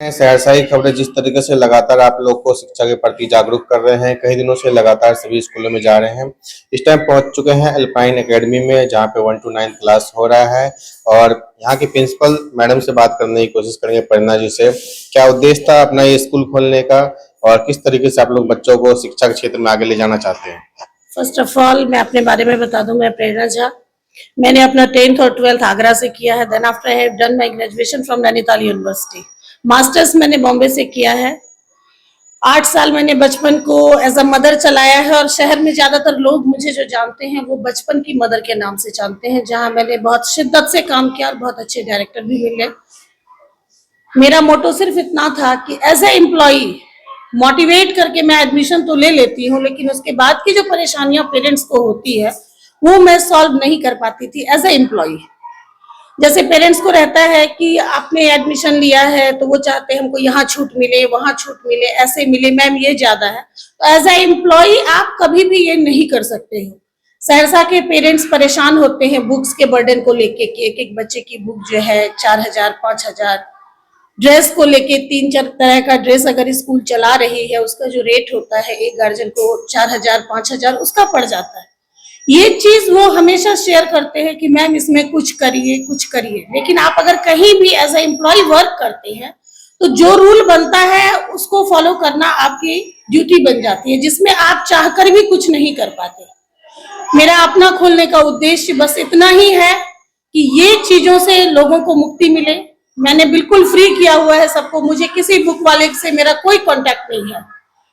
सहरसा की खबरें जिस तरीके से लगातार आप लोग को शिक्षा के प्रति जागरूक कर रहे हैं, कई दिनों से लगातार सभी स्कूलों में जा रहे हैं। इस टाइम पहुंच चुके हैं अल्पाइन एकेडमी में, जहां पे 1 to 9 क्लास हो रहा है और यहां की प्रिंसिपल मैडम से बात करने की कोशिश करेंगे, प्रेरणा जी से। क्या उद्देश्य था अपना ये स्कूल खोलने का और किस तरीके से आप लोग बच्चों को शिक्षा के क्षेत्र में आगे ले जाना चाहते हैं? फर्स्ट ऑफ ऑल मैं अपने बारे में बता दूं, मैं प्रेरणा झा। मैंने अपना 10th और 12th आगरा से किया है। Then after I have done my graduation from Nainital university. Masters मैंने बॉम्बे से किया है। 8 साल मैंने बचपन को एज अ मदर चलाया है और शहर में ज्यादातर लोग मुझे जो जानते हैं वो बचपन की मदर के नाम से जानते हैं, जहां मैंने बहुत शिद्दत से काम किया और बहुत अच्छे डायरेक्टर भी मिले। मेरा मोटो सिर्फ इतना था कि एज ए एम्प्लॉई मोटिवेट करके मैं एडमिशन तो ले लेती हूँ, लेकिन उसके बाद की जो परेशानियां पेरेंट्स को होती है वो मैं सॉल्व नहीं कर पाती थी एज ए एम्प्लॉई। जैसे पेरेंट्स को रहता है कि आपने एडमिशन लिया है तो वो चाहते हैं हमको यहाँ छूट मिले, वहां छूट मिले, ऐसे मिले, मैम ये ज्यादा है। तो एज ए एम्प्लॉई आप कभी भी ये नहीं कर सकते हो। सहरसा के पेरेंट्स परेशान होते हैं बुक्स के बर्डन को लेके कि एक एक बच्चे की बुक जो है 4000 5000, ड्रेस को लेके 3-4 तरह का ड्रेस अगर स्कूल चला रही है उसका जो रेट होता है एक गार्जियन को 4000 5000 उसका पड़ जाता है। ये चीज वो हमेशा शेयर करते हैं कि मैम इसमें कुछ करिए कुछ करिए, लेकिन आप अगर कहीं भी एज ए एम्प्लॉय वर्क करते हैं तो जो रूल बनता है उसको फॉलो करना आपकी ड्यूटी बन जाती है, जिसमें आप चाहकर भी कुछ नहीं कर पाते। मेरा अपना खोलने का उद्देश्य बस इतना ही है कि ये चीजों से लोगों को मुक्ति मिले। मैंने बिल्कुल फ्री किया हुआ है सबको, मुझे किसी बुक वाले से मेरा कोई कांटेक्ट नहीं है।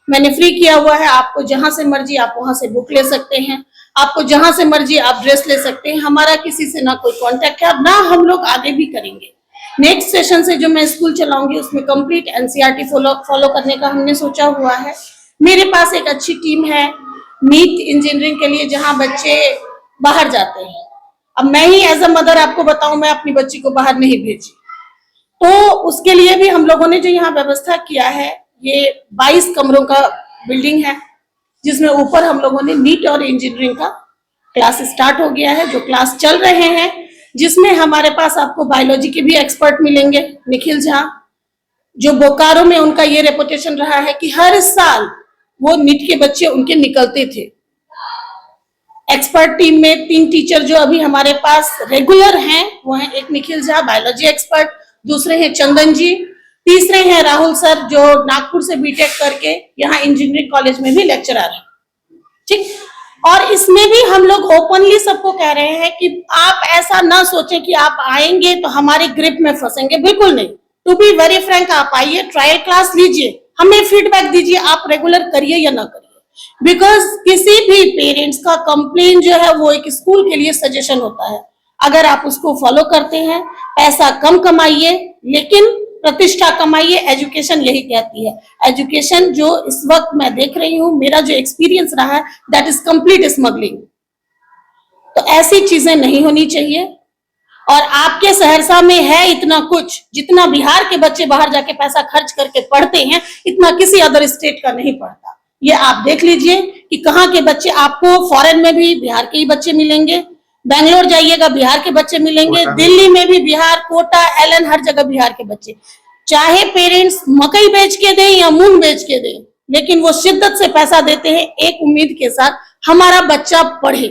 मैंने फ्री किया हुआ है, आपको जहां से मर्जी आप वहां से बुक ले सकते हैं, आपको जहां से मर्जी आप ड्रेस ले सकते हैं। हमारा किसी से ना कोई कांटेक्ट है, ना हम लोग आगे भी करेंगे। नेक्स्ट सेशन से जो मैं स्कूल चलाऊंगी उसमें कंप्लीट एनसीईआरटी फॉलो करने का हमने सोचा हुआ है। मेरे पास एक अच्छी टीम है नीट इंजीनियरिंग के लिए, जहां बच्चे बाहर जाते हैं। अब मैं ही एज अ मदर आपको बताऊं, मैं अपनी बच्ची को बाहर नहीं भेजी, तो उसके लिए भी हम लोगों ने जो यहाँ व्यवस्था किया है, ये 22 कमरों का बिल्डिंग है, जिसमें ऊपर हम लोगों ने नीट और इंजीनियरिंग का क्लास स्टार्ट हो गया है, जो क्लास चल रहे हैं, जिसमें हमारे पास आपको बायोलॉजी के भी एक्सपर्ट मिलेंगे। निखिल झा, जो बोकारो में उनका ये रेपुटेशन रहा है कि हर साल वो नीट के बच्चे उनके निकलते थे। एक्सपर्ट टीम में 3 टीचर जो अभी हमारे पास रेगुलर हैं वो हैं, एक निखिल झा बायोलॉजी एक्सपर्ट, दूसरे हैं चंदन जी, तीसरे हैं राहुल सर जो नागपुर से बीटेक करके यहाँ इंजीनियरिंग कॉलेज में भी लेक्चरर है। ठीक, और इसमें भी हम लोग ओपनली सबको कह रहे हैं कि आप ऐसा ना सोचें कि आप आएंगे तो हमारे ग्रिप में फंसेंगे, बिल्कुल नहीं। टू बी वेरी फ्रैंक, आप आइए, ट्रायल क्लास लीजिए, हमें फीडबैक दीजिए, आप रेगुलर करिए या ना करिए। बिकॉज किसी भी पेरेंट्स का कंप्लेन जो है वो एक स्कूल के लिए सजेशन होता है। अगर आप उसको फॉलो करते हैं, पैसा कम कमाइए लेकिन प्रतिष्ठा कमाइए। एजुकेशन यही कहती है। एजुकेशन जो इस वक्त मैं देख रही हूँ, मेरा जो एक्सपीरियंस रहा है, दैट इज कंप्लीट स्मगलिंग। तो ऐसी चीजें नहीं होनी चाहिए। और आपके सहरसा में है इतना कुछ, जितना बिहार के बच्चे बाहर जाके पैसा खर्च करके पढ़ते हैं, इतना किसी अदर स्टेट का नहीं पढ़ता। ये आप देख लीजिए कि कहाँ के बच्चे आपको, फॉरेन में भी बिहार के ही बच्चे मिलेंगे, बेंगलोर जाइएगा बिहार के बच्चे मिलेंगे, दिल्ली में भी बिहार, कोटा, एलन, हर जगह बिहार के बच्चे। चाहे पेरेंट्स मकई बेच के दें या मूंग बेच के दें, लेकिन वो शिद्दत से पैसा देते हैं एक उम्मीद के साथ, हमारा बच्चा पढ़े।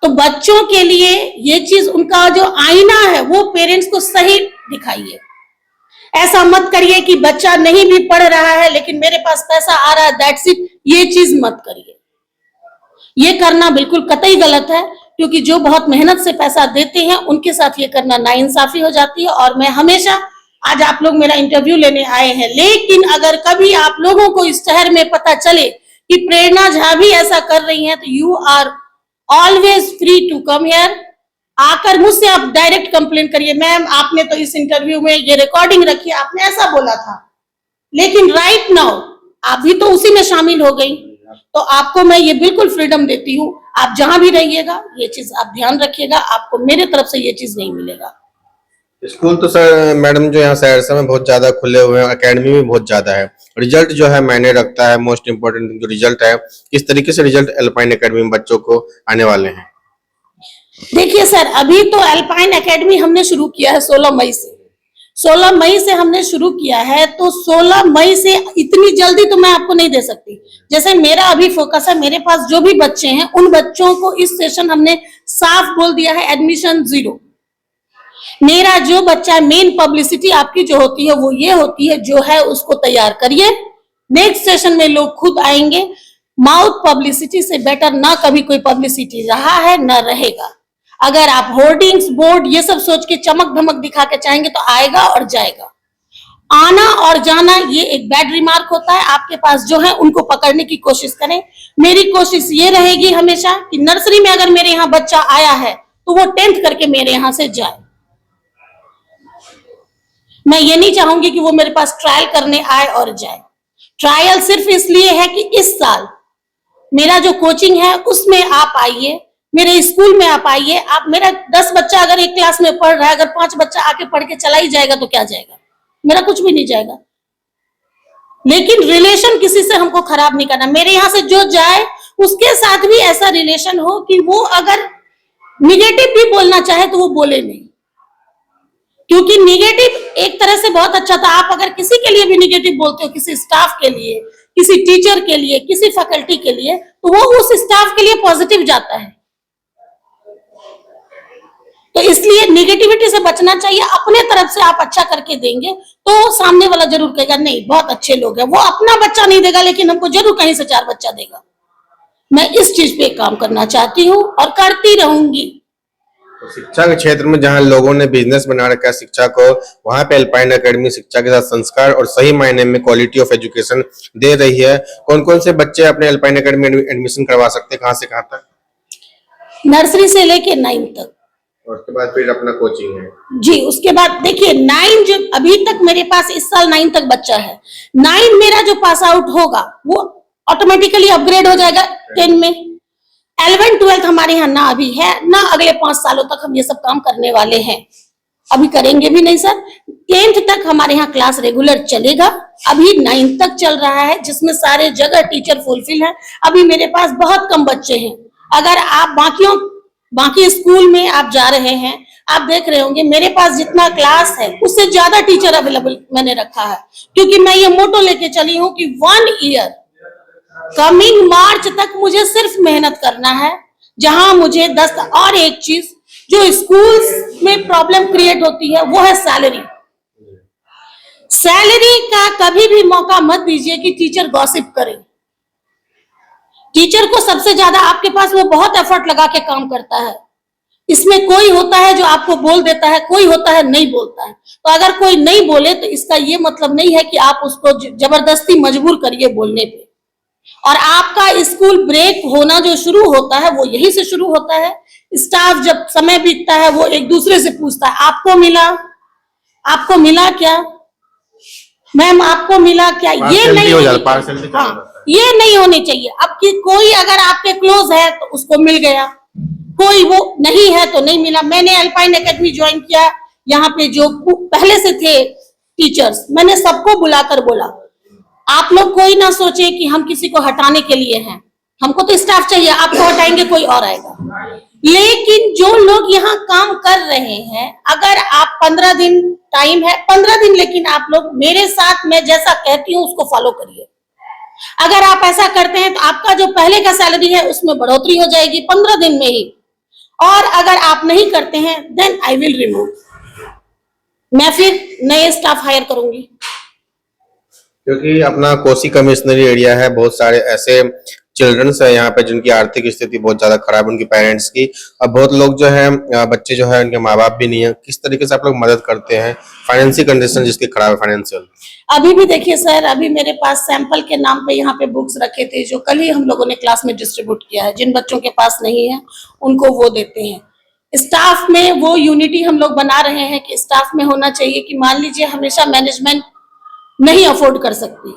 तो बच्चों के लिए ये चीज, उनका जो आईना है वो पेरेंट्स को सही दिखाइए। ऐसा मत करिए कि बच्चा नहीं भी पढ़ रहा है लेकिन मेरे पास पैसा आ रहा है, दैट्स इट। ये चीज मत करिए, ये करना बिल्कुल कतई गलत है, क्योंकि जो बहुत मेहनत से पैसा देते हैं उनके साथ ये करना नाइंसाफी हो जाती है। और मैं हमेशा, आज आप लोग मेरा इंटरव्यू लेने आए हैं, लेकिन अगर कभी आप लोगों को इस शहर में पता चले कि प्रेरणा झा भी ऐसा कर रही हैं, तो you are always free to come here. आकर मुझसे आप डायरेक्ट कंप्लेन करिए, मैम आपने तो इस इंटरव्यू में ये रिकॉर्डिंग रखी, आपने ऐसा बोला था। लेकिन राइट नाउ आप भी तो उसी में शामिल हो गई, तो आपको मैं ये बिल्कुल फ्रीडम देती हूँ। आप जहां भी रहिएगा ये चीज आप ध्यान रखिएगा, आपको मेरे तरफ से ये चीज नहीं मिलेगा। स्कूल तो सर मैडम जो यहाँ सहरसा में बहुत ज्यादा खुले हुए हैं, एकेडमी में बहुत ज्यादा है, रिजल्ट जो है मायने रखता है। मोस्ट इम्पोर्टेंट जो रिजल्ट है, किस तरीके से रिजल्ट अल्पाइन एकेडमी में बच्चों को आने वाले हैं? देखिए सर, अभी तो अल्पाइन एकेडमी हमने शुरू किया है 16 मई से। 16 मई से हमने शुरू किया है, तो 16 मई से इतनी जल्दी तो मैं आपको नहीं दे सकती। जैसे मेरा अभी फोकस है, मेरे पास जो भी बच्चे हैं उन बच्चों को इस सेशन हमने साफ बोल दिया है एडमिशन 0। मेरा जो बच्चा है, मेन पब्लिसिटी आपकी जो होती है वो ये होती है, जो है उसको तैयार करिए, नेक्स्ट सेशन में लोग खुद आएंगे। माउथ पब्लिसिटी से बेटर ना कभी कोई पब्लिसिटी रहा है ना रहेगा। अगर आप होर्डिंग्स, बोर्ड ये सब सोच के चमक धमक दिखा के चाहेंगे तो आएगा और जाएगा। आना और जाना ये एक बैड रिमार्क होता है। आपके पास जो है उनको पकड़ने की कोशिश करें। मेरी कोशिश ये रहेगी हमेशा कि नर्सरी में अगर मेरे यहाँ बच्चा आया है तो वो 10th करके मेरे यहाँ से जाए। मैं ये नहीं चाहूंगी कि वो मेरे पास ट्रायल करने आए और जाए। ट्रायल सिर्फ इसलिए है कि इस साल मेरा जो कोचिंग है उसमें आप आइए, मेरे स्कूल में आप आइए। आप मेरा 10 बच्चा अगर एक क्लास में पढ़ रहा है, अगर 5 बच्चा आके पढ़ के चला ही जाएगा तो क्या जाएगा? मेरा कुछ भी नहीं जाएगा। लेकिन रिलेशन किसी से हमको खराब नहीं करना। मेरे यहाँ से जो जाए उसके साथ भी ऐसा रिलेशन हो कि वो अगर निगेटिव भी बोलना चाहे तो वो बोले नहीं, क्योंकि निगेटिव एक तरह से बहुत अच्छा था। आप अगर किसी के लिए भी निगेटिव बोलते हो, किसी स्टाफ के लिए, किसी टीचर के लिए, किसी फैकल्टी के लिए, तो वो उस स्टाफ के लिए पॉजिटिव जाता है। तो इसलिए निगेटिविटी से बचना चाहिए। अपने तरफ से आप अच्छा करके देंगे तो सामने वाला जरूर कहेगा नहीं बहुत अच्छे लोग हैं। वो अपना बच्चा नहीं देगा लेकिन हमको जरूर कहीं से 4 बच्चा देगा। मैं इस चीज पे काम करना चाहती हूँ और करती रहूंगी। तो शिक्षा के क्षेत्र में जहां लोगों ने बिजनेस बना रखा है शिक्षा को, वहां पे अल्पाइन एकेडमी शिक्षा के साथ संस्कार और सही मायने में क्वालिटी ऑफ एजुकेशन दे रही है। कौन कौन से बच्चे अपने अल्पाइन एकेडमी एडमिशन करवा सकते हैं, कहां से कहां तक? नर्सरी से लेके 9 तक। और उसके बाद फिर अपना कोचिंग है जी। उसके बाद देखिए 9 जो अभी तक मेरे पास इस साल 9 तक बच्चा है, 9 मेरा जो पास आउट होगा वो ऑटोमेटिकली अपग्रेड हो जाएगा 10 में। 11 12 हमारे यहाँ ना अभी है ना अगले 5 सालों तक हम ये सब काम करने वाले हैं, अभी करेंगे भी नहीं सर। 10th तक हमारे यहाँ क्लास रेगुलर चलेगा। अभी 9 तक चल रहा है जिसमें सारे जगह टीचर फुलफिल है। अभी मेरे पास बहुत कम बच्चे हैं। अगर आप बाकी स्कूल में आप जा रहे हैं, आप देख रहे होंगे मेरे पास जितना क्लास है उससे ज्यादा टीचर अवेलेबल मैंने रखा है, क्योंकि मैं ये मोटो लेके चली हूँ कि 1 ईयर कमिंग मार्च तक मुझे सिर्फ मेहनत करना है। जहां मुझे 10 और एक चीज जो स्कूल्स में प्रॉब्लम क्रिएट होती है वो है सैलरी। सैलरी का कभी भी मौका मत दीजिए कि टीचर गॉसिप करे। टीचर को सबसे ज्यादा आपके पास वो बहुत एफर्ट लगा के काम करता है। इसमें कोई होता है जो आपको बोल देता है, कोई होता है नहीं बोलता है। तो अगर कोई नहीं बोले तो इसका ये मतलब नहीं है कि आप उसको जबरदस्ती मजबूर करिए बोलने पे। और आपका स्कूल ब्रेक होना जो शुरू होता है वो यही से शुरू होता है। स्टाफ जब समय बीतता है वो एक दूसरे से पूछता है आपको मिला क्या मैम, आपको मिला क्या? ये नहीं हो जाता, हाँ, ये नहीं होनी चाहिए। अब कि कोई अगर आपके क्लोज है तो उसको मिल गया, कोई वो नहीं है तो नहीं मिला। मैंने अल्पाइन एकेडमी ज्वाइन किया, यहाँ पे जो पहले से थे टीचर्स, मैंने सबको बुलाकर बोला आप लोग कोई ना सोचे कि हम किसी को हटाने के लिए हैं, हमको तो स्टाफ चाहिए, आपको हटाएंगे कोई और आएगा। लेकिन जो लोग यहाँ काम कर रहे हैं, अगर आप 15 दिन टाइम है 15 दिन, लेकिन आप लोग मेरे साथ मैं जैसा कहती हूँ उसको फॉलो करिए। अगर आप ऐसा करते हैं तो आपका जो पहले का सैलरी है उसमें बढ़ोतरी हो जाएगी 15 दिन में ही। और अगर आप नहीं करते हैं देन आई विल रिमूव, मैं फिर नए स्टाफ हायर करूंगी। क्योंकि अपना कोसी कमिश्नरी एरिया है, बहुत सारे ऐसे चिल्ड्रंस है यहाँ पे जिनकी आर्थिक स्थिति बहुत ज्यादा खराब है उनकी पेरेंट्स की, और बहुत लोग जो है बच्चे जो है उनके माँ बाप भी नहीं है। किस तरीके से आप लोग मदद करते हैं फाइनेंशियल कंडीशन जिसकी खराब है फाइनेंशियल? अभी भी देखिए सर, अभी मेरे पास सैंपल के नाम पे यहाँ पे बुक्स रखे थे जो कल ही हम लोगों ने क्लास में डिस्ट्रीब्यूट किया है। जिन बच्चों के पास नहीं है उनको वो देते हैं। स्टाफ में वो यूनिटी हम लोग बना रहे हैं कि स्टाफ में होना चाहिए कि मान लीजिए हमेशा मैनेजमेंट नहीं अफोर्ड कर सकती,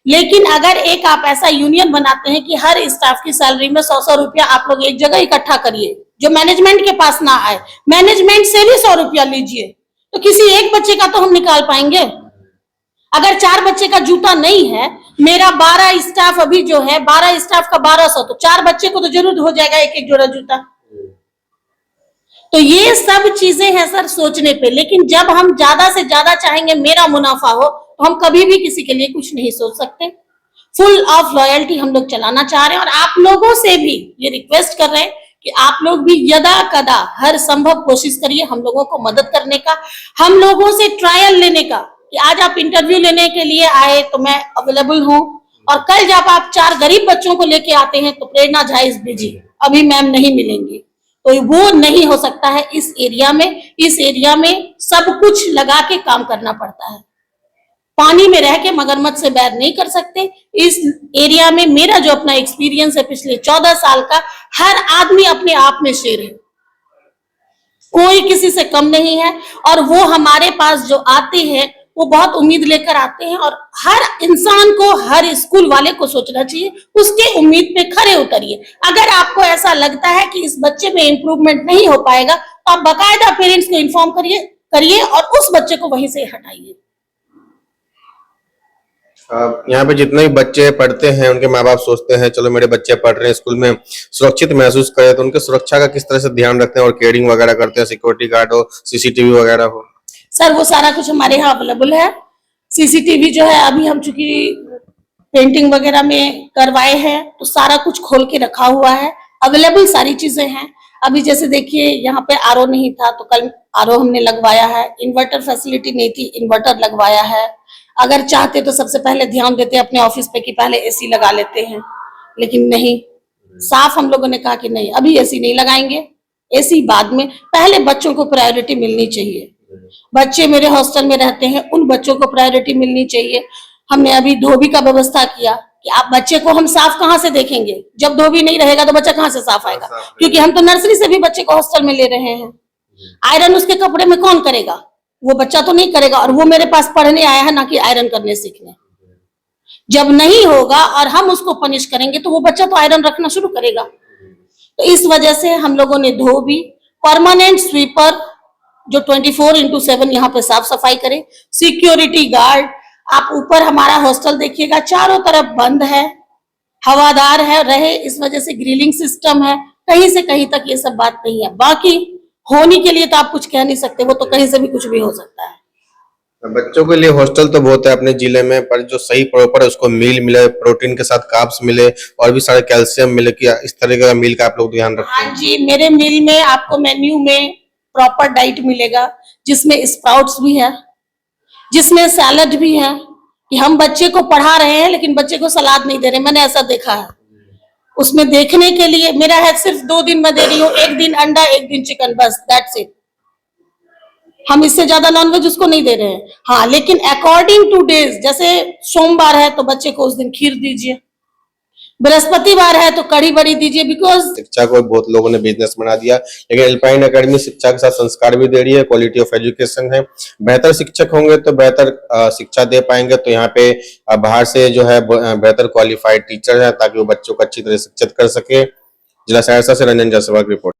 लेकिन अगर एक आप ऐसा यूनियन बनाते हैं कि हर स्टाफ की सैलरी में 100-100 रुपया आप लोग एक जगह इकट्ठा करिए, जो मैनेजमेंट के पास ना आए, मैनेजमेंट से भी 100 रुपया लीजिए, तो किसी एक बच्चे का तो हम निकाल पाएंगे। अगर 4 बच्चे का जूता नहीं है, मेरा 12 स्टाफ अभी जो है 12 स्टाफ का 1200, तो 4 बच्चे को तो जरूर हो जाएगा एक एक जोड़ा जूता। तो ये सब चीजें हैं सर सोचने पे, लेकिन जब हम ज्यादा से ज्यादा चाहेंगे मेरा मुनाफा हो तो हम कभी भी किसी के लिए कुछ नहीं सोच सकते। फुल ऑफ लॉयल्टी हम लोग चलाना चाह रहे हैं और आप लोगों से भी ये रिक्वेस्ट कर रहे हैं कि आप लोग भी यदा कदा हर संभव कोशिश करिए हम लोगों को मदद करने का, हम लोगों से ट्रायल लेने का, कि आज आप इंटरव्यू लेने के लिए आए तो मैं अवेलेबल हूँ, और कल जब आप 4 गरीब बच्चों को लेके आते हैं तो प्रेरणा झा इज बिजी, अभी मैम नहीं मिलेंगी, तो वो नहीं हो सकता है। इस एरिया में सब कुछ लगा के काम करना पड़ता है। पानी में रह के मगरमच्छ से बैर नहीं कर सकते। इस एरिया में मेरा जो अपना एक्सपीरियंस है पिछले 14 साल का, हर आदमी अपने आप में शेर है, कोई किसी से कम नहीं है। और वो हमारे पास जो आते हैं वो बहुत उम्मीद लेकर आते हैं, और हर इंसान को, हर स्कूल वाले को सोचना चाहिए उसके उम्मीद पे खरे उतरिए। अगर आपको ऐसा लगता है कि इस बच्चे में इंप्रूवमेंट नहीं हो पाएगा तो आप बाकायदा पेरेंट्स को इन्फॉर्म करिए और उस बच्चे को वहीं से हटाइए। यहाँ पे जितने भी बच्चे पढ़ते हैं उनके माँ बाप सोचते हैं चलो मेरे बच्चे पढ़ रहे हैं स्कूल में, सुरक्षित महसूस करें, तो उनके सुरक्षा का किस तरह से ध्यान रखते हैं और केयरिंग वगैरह करते हैं, सिक्योरिटी गार्ड हो, सीसीटीवी वगैरह हो? सर वो सारा कुछ हमारे यहाँ अवेलेबल है। सीसीटीवी जो है अभी हम चूंकि पेंटिंग वगैरह में करवाए हैं तो सारा कुछ खोल के रखा हुआ है, अवेलेबल सारी चीजें हैं। अभी जैसे देखिए यहाँ पे आरओ नहीं था तो कल आरओ हमने लगवाया है, इन्वर्टर फैसिलिटी नहीं थी, इन्वर्टर लगवाया है। अगर चाहते तो सबसे पहले ध्यान देते अपने ऑफिस पे कि पहले एसी लगा लेते हैं, लेकिन नहीं, साफ हम लोगों ने कहा कि नहीं अभी एसी नहीं लगाएंगे, एसी बाद में, पहले बच्चों को प्रायोरिटी मिलनी चाहिए। बच्चे मेरे हॉस्टल में रहते हैं, उन बच्चों को प्रायोरिटी मिलनी चाहिए। हमने अभी धोबी का व्यवस्था किया कि आप बच्चे को हम साफ कहाँ से देखेंगे, जब धोबी नहीं रहेगा तो बच्चा कहाँ से साफ आएगा, क्योंकि हम तो नर्सरी से भी बच्चे को हॉस्टल में ले रहे हैं। आयरन उसके कपड़े में कौन करेगा, वो बच्चा तो नहीं करेगा, और वो मेरे पास पढ़ने आया है ना कि आयरन करने सीखने। जब नहीं होगा और हम उसको पनिश करेंगे तो वो बच्चा तो आयरन रखना शुरू करेगा। तो इस वजह से हम लोगों ने धोबी, परमानेंट स्वीपर जो 24/7 यहाँ पे साफ सफाई करे, सिक्योरिटी गार्ड, आप ऊपर हमारा हॉस्टल देखिएगा चारों तरफ बंद है, हवादार है रहे, इस वजह से ग्रिलिंग सिस्टम है, कहीं से कहीं तक ये सब बात नहीं है। बाकी होने के लिए तो आप कुछ कह नहीं सकते, वो तो कहीं से भी कुछ भी हो सकता है। बच्चों के लिए हॉस्टल तो बहुत है अपने जिले में, पर जो सही प्रॉपर है उसको मील मिले, प्रोटीन के साथ कार्ब्स मिले और भी सारे कैल्शियम मिले, कि इस तरह का मील का आप लोग ध्यान रखें? हाँ जी, मेरे मील में आपको मेन्यू में प्रॉपर डाइट मिलेगा, जिसमें स्प्राउट्स भी है, जिसमें सैलड भी है, कि हम बच्चे को पढ़ा रहे हैं लेकिन बच्चे को सलाद नहीं दे रहे, मैंने ऐसा देखा है। उसमें देखने के लिए मेरा है सिर्फ 2 दिन मैं दे रही हूँ, 1 दिन अंडा 1 दिन चिकन, बस दैट्स इट। हम इससे ज्यादा नॉनवेज उसको नहीं दे रहे हैं। हाँ, लेकिन अकॉर्डिंग टू डेज, जैसे सोमवार है तो बच्चे को उस दिन खीर दीजिए, बृहस्पतिवार है तो कढ़ी बड़ी दीजिए, बिकॉज शिक्षा को बहुत लोगों ने बिजनेस बना दिया, लेकिन अल्पाइन एकेडमी शिक्षा के साथ संस्कार भी दे रही है, क्वालिटी ऑफ एजुकेशन है। बेहतर शिक्षक होंगे तो बेहतर शिक्षा दे पाएंगे, तो यहाँ पे बाहर से जो है बेहतर क्वालिफाइड टीचर है ताकि वो बच्चों को अच्छी तरह शिक्षित कर सके। जिला सहरसा से रंजन जायसवाल की रिपोर्ट।